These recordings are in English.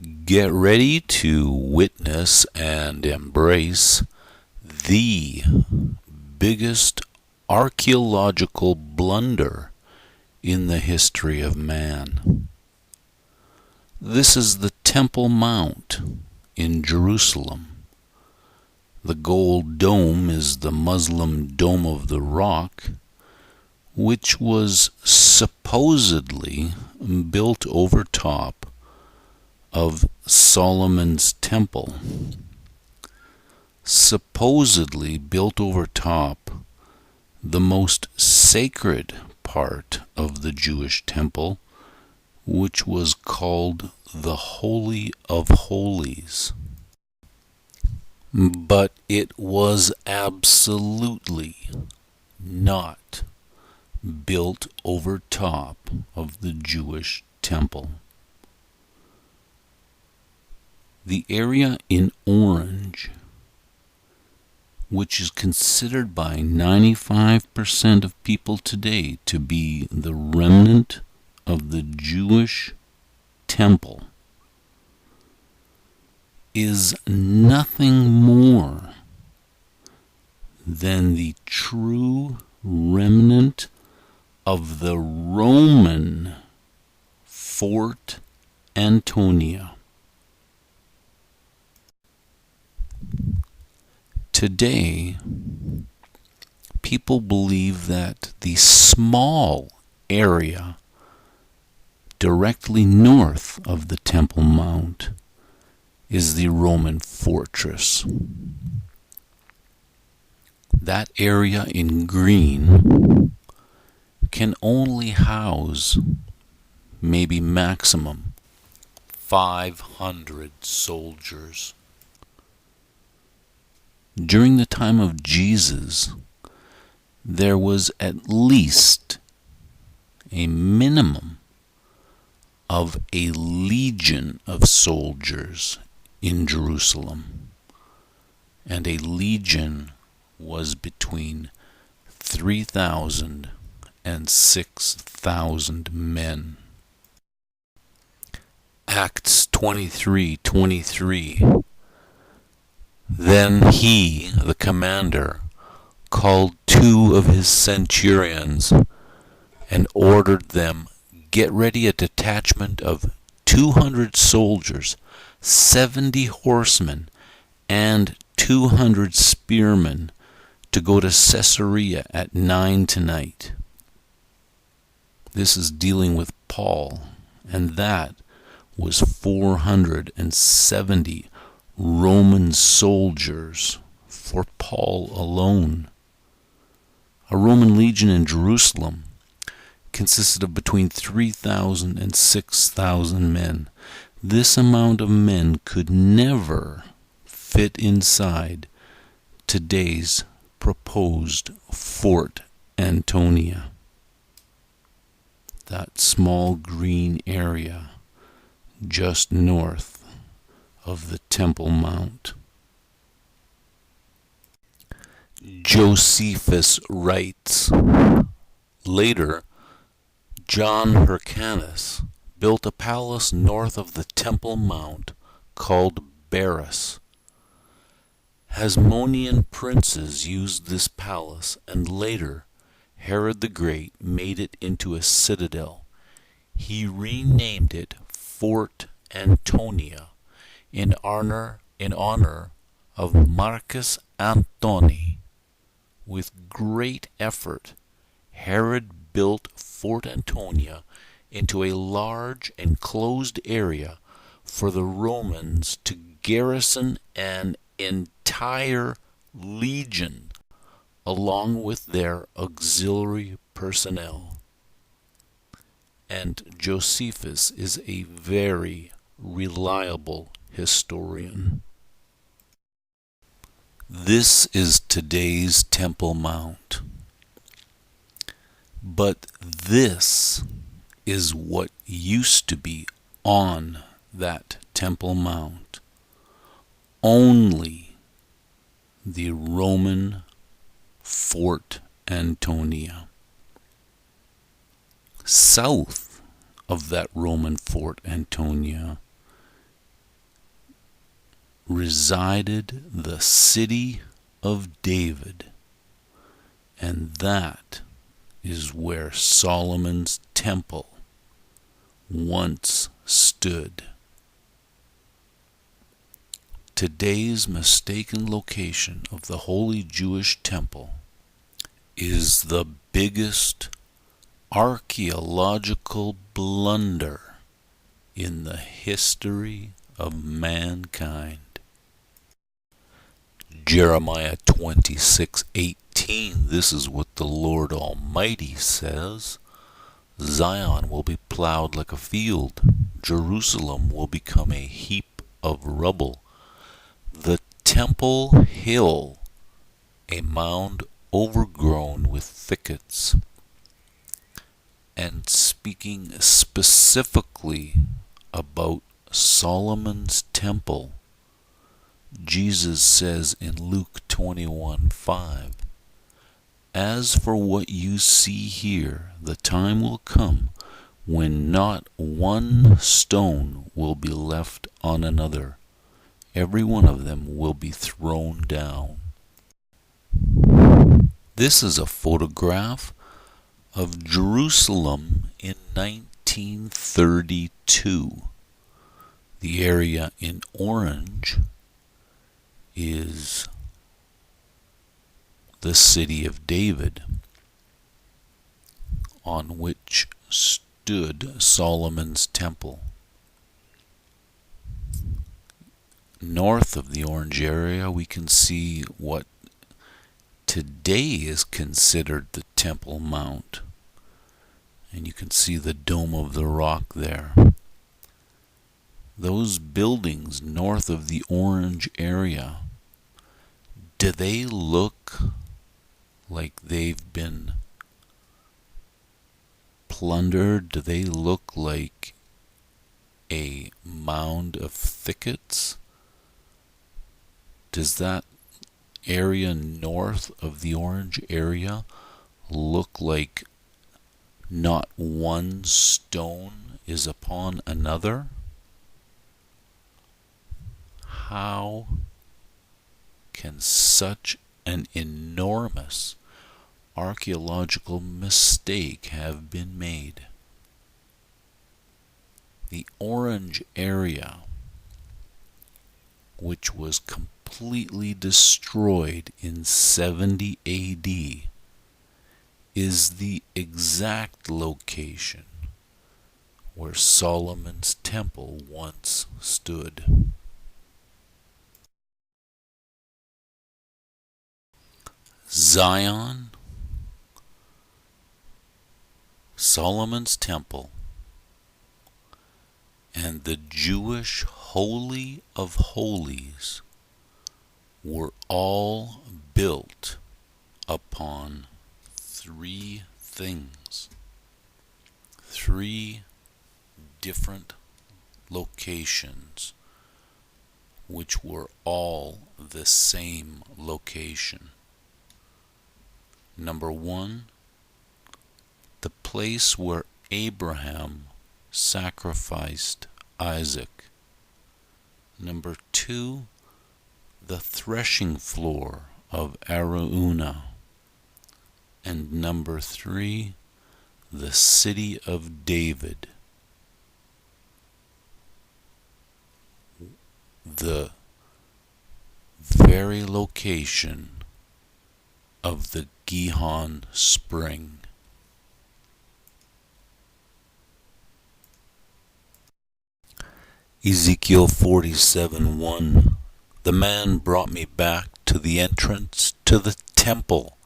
Get ready to witness and embrace the biggest archaeological blunder in the history of man. This is the Temple Mount in Jerusalem. The gold dome is the Muslim Dome of the Rock, which was supposedly built over top of Solomon's temple. Supposedly built over top the most sacred part of the Jewish temple, which was called the Holy of Holies. But it was absolutely not built over top of the Jewish temple. The area in orange, which is considered by 95% of people today to be the remnant of the Jewish temple, is nothing more than the true remnant of the Roman Fort Antonia. Today, people believe that the small area directly north of the Temple Mount is the Roman fortress. That area in green can only house maybe maximum 500 soldiers. During the time of Jesus, there was at least a minimum of a legion of soldiers in Jerusalem, and a legion was between 3,000 and 6,000 men. Acts 23:23. Then he, the commander, called 2 of his centurions and ordered them, get ready a detachment of 200 soldiers, 70 horsemen, and 200 spearmen to go to Caesarea at 9 tonight. This is dealing with Paul, and that was 470 Roman soldiers for Paul alone. A Roman legion in Jerusalem consisted of between 3,000 and 6,000 men. This amount of men could never fit inside today's proposed Fort Antonia. That small green area just north of the Temple Mount. Josephus writes, later, John Hyrcanus built a palace north of the Temple Mount called Barras. Hasmonean princes used this palace, and later Herod the Great made it into a citadel. He renamed it Fort Antonia in honor of Marcus Antony. With great effort, Herod built Fort Antonia into a large enclosed area for the Romans to garrison an entire legion along with their auxiliary personnel. And Josephus is a very reliable historian. This is today's Temple Mount. But this is what used to be on that Temple Mount. Only the Roman Fort Antonia. South of that Roman Fort Antonia resided the city of David, and that is where Solomon's temple once stood. Today's mistaken location of the Holy Jewish Temple is the biggest archaeological blunder in the history of mankind. Jeremiah 26:18, this is what the Lord Almighty says: Zion will be plowed like a field, Jerusalem will become a heap of rubble, the temple hill a mound overgrown with thickets. And speaking specifically about Solomon's temple, Jesus says in Luke 21:5, As for what you see here, the time will come when not one stone will be left on another. Every one of them will be thrown down. This is a photograph of Jerusalem in 1932. The area in orange is the city of David, on which stood Solomon's temple. North of the orange area, we can see what today is considered the Temple Mount, and you can see the Dome of the Rock there. Those buildings north of the orange area, do they look like they've been plundered? Do they look like a mound of thickets? Does that area north of the orange area look like not one stone is upon another? How can such an enormous archaeological mistake have been made? The orange area, which was completely destroyed in 70 AD, is the exact location where Solomon's temple once stood. Zion, Solomon's temple, and the Jewish Holy of Holies were all built upon three things, three different locations, which were all the same location. Number one, the place where Abraham sacrificed Isaac. Number two, the threshing floor of Araunah. And number three, the city of David. The very location of the Gihon Spring. Ezekiel 47:1. The man brought me back to the entrance to the temple,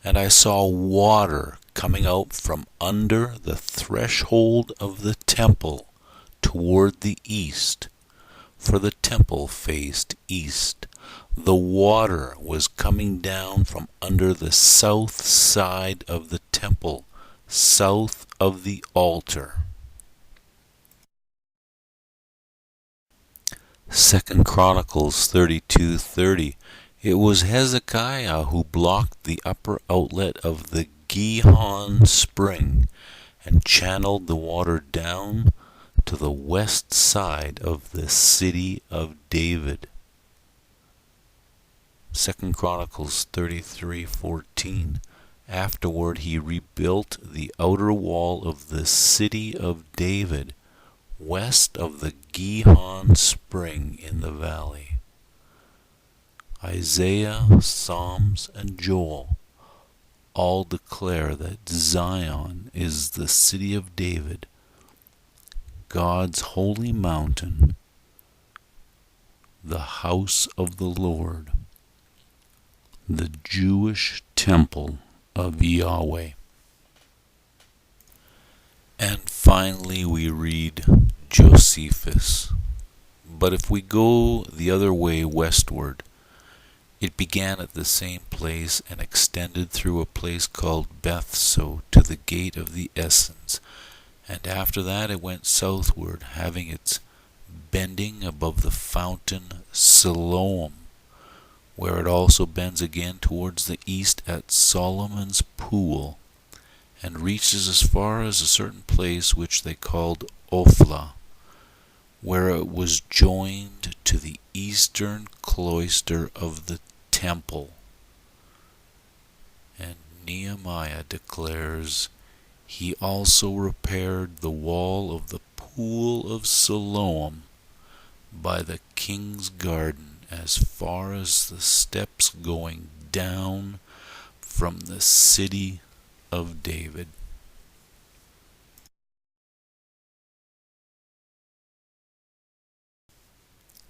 and I saw water coming out from under the threshold of the temple toward the east, for the temple faced east. The water was coming down from under the south side of the temple, south of the altar. 2 Chronicles 32:30. It was Hezekiah who blocked the upper outlet of the Gihon spring and channeled the water down to the west side of the city of David. 2 Chronicles 33:14. Afterward he rebuilt the outer wall of the city of David, west of the Gihon spring in the valley. Isaiah, Psalms, and Joel all declare that Zion is the city of David, God's holy mountain, the house of the Lord, the Jewish temple of Yahweh. And finally we read Josephus. But if we go the other way westward, it began at the same place and extended through a place called Bethso to the gate of the Essens, and after that it went southward, having its bending above the fountain Siloam, where it also bends again towards the east at Solomon's Pool, and reaches as far as a certain place which they called Ophla, where it was joined to the eastern cloister of the temple. And Nehemiah declares, he also repaired the wall of the pool of Siloam by the king's garden as far as the steps going down from the city of David.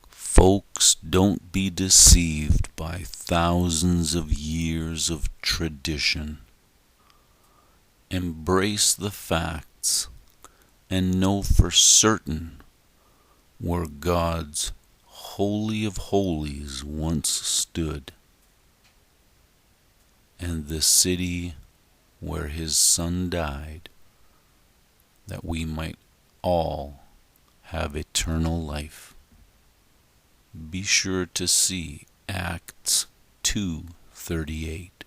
Folks, don't be deceived by thousands of years of tradition. Embrace the facts and know for certain where God's Holy of Holies once stood, and the city where his Son died, that we might all have eternal life. Be sure to see Acts 2:38.